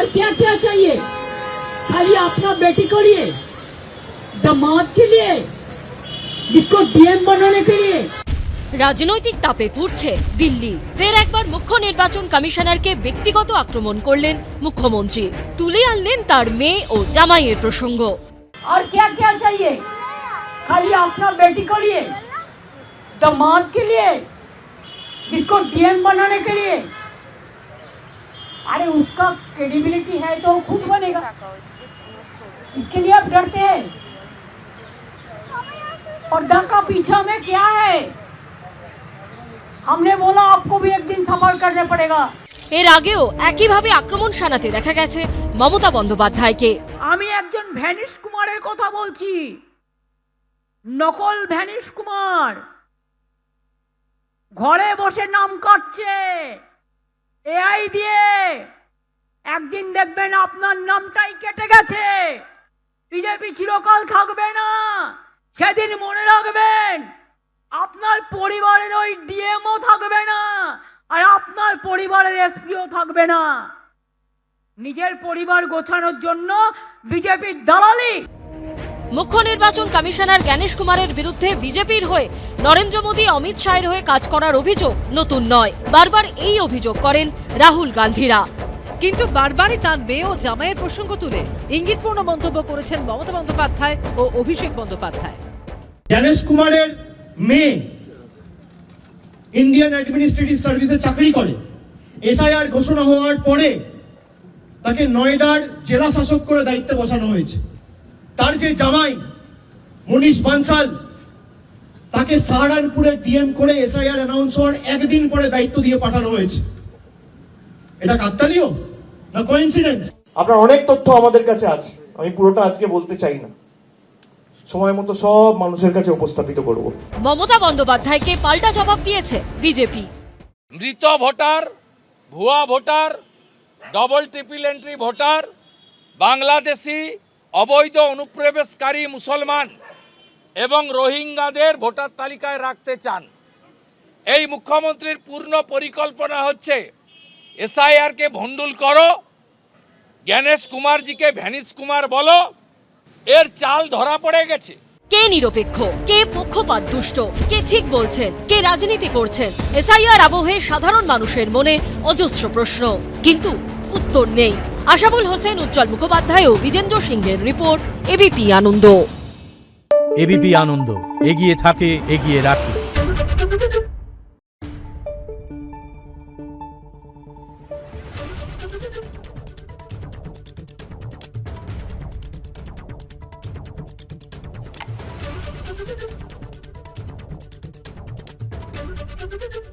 और क्या क्या चाहिए? खाली अपना बेटी को लिए, दामाद के लिए, जिसको डीएम बनाने के लिए। রাজনৈতিক তাপে ফুটছে দিল্লি। ফের একবার মুখ্য নির্বাচন কমিশনারকে ব্যক্তিগত আক্রমণ করলেন মুখ্যমন্ত্রী। তুলে আনলেন তার মেয়ে ও জামাইয়ের প্রসঙ্গ। और क्या क्या चाहिए? खाली अपना बेटी को लिए, दामाद के लिए, जिसको डीएम बनाने के लिए। अरे उसका क्रेडिबिलिटी है तो खुद बनेगा, इसके लिए आप डरते हैं? पर्दा का पीछा में क्या है? हमने बोला आपको भी एक दिन सफर करने पड़ेगा। এর আগেও একইভাবে আক্রমণ শানাতে দেখা গেছে মমতা বন্দ্যোপাধ্যায়কে। আমি একজন ভ্যানিশ কুমারের কথা বলছি, নকল ভ্যানিশ কুমার। ঘরে বসে নাম কাটছে এআই দিয়ে। একদিন দেখবেন আপনার নামটাই কেটে গেছে, বিজেপি চিরকাল থাকবে না। সেদিন মনে রাখবেন আপনার পরিবারের ওই ডিএমও থাকবে না, আর আপনার পরিবারের এসপিও থাকবে না। নিজের পরিবার গোছানোর জন্য বিজেপির দালালি। মুখ্য নির্বাচন কমিশনার জ্ঞানেশ কুমারের বিরুদ্ধে বিজেপির হয়ে নরেন্দ্র মোদী, অমিত শাহের হয়ে কাজ করার অভিযোগ নতুন নয়। বারবার এই অভিযোগ করেন রাহুল গান্ধীরা। কিন্তু বারবারই তার মেয়ে ও জামাইয়ের প্রসঙ্গ তুলে ইঙ্গিতপূর্ণ মন্তব্য করেছেন মমতা বন্দ্যোপাধ্যায় ও অভিষেক বন্দ্যোপাধ্যায়। জ্ঞানেশ কুমারের মেয়ে ইন্ডিয়ান অ্যাডমিনিস্ট্রেটিভ সার্ভিসে চাকরি করে। এসআইআর ঘোষণা হওয়ার পরে তাকে নয়ডার জেলা শাসক করে দায়িত্বে বসানো হয়েছে। তার যে জামাই মনীষ বানসাল, তাকে সাহারানপুরে ডিএম করে এসআইআর অ্যানাউন্স হওয়ার একদিন পরে দায়িত্ব দিয়ে পাঠানো হয়েছে। এটা কাকতালীয় না কোইন্সিডেন্স? আপনার অনেক তথ্য আমাদের কাছে আছে, আমি পুরোটা আজকে বলতে চাই না, সময় মতো সব মানুষের কাছে উপস্থাপিত করব। মমতা বন্দ্যোপাধ্যায়কে পাল্টা জবাব দিয়েছে বিজেপি। মৃত ভোটার, ভুয়া voter, double triple entry voter, Bangladeshi অবৈধ অনুপ্রবেশকারী মুসলমান এবং রোহিঙ্গাদের ভোটার তালিকায় রাখতে চান। এই মুখ্যমন্ত্রীর পূর্ণ পরিকল্পনা হচ্ছে এসআইআরকে ভণ্ডুল করো, জ্ঞানেশ কুমারজিকে ভ্যানিশ কুমার বলো। এর চাল ধরা পড়ে গেছে। কে নিরপেক্ষ, কে পক্ষপাত দুষ্ট, কে ঠিক বলছেন, কে রাজনীতি করছেন? এসআইআর আবহে সাধারণ মানুষের মনে অজস্র প্রশ্ন, কিন্তু উত্তর নেই। আশাবুল হোসেন, উজ্জ্বল মুখোপাধ্যায় ও বিজেন্দ্র সিংহের রিপোর্ট, এবিপি আনন্দ। এবিপি আনন্দ, এগিয়ে থাকে, এগিয়ে রাখে। Thank you.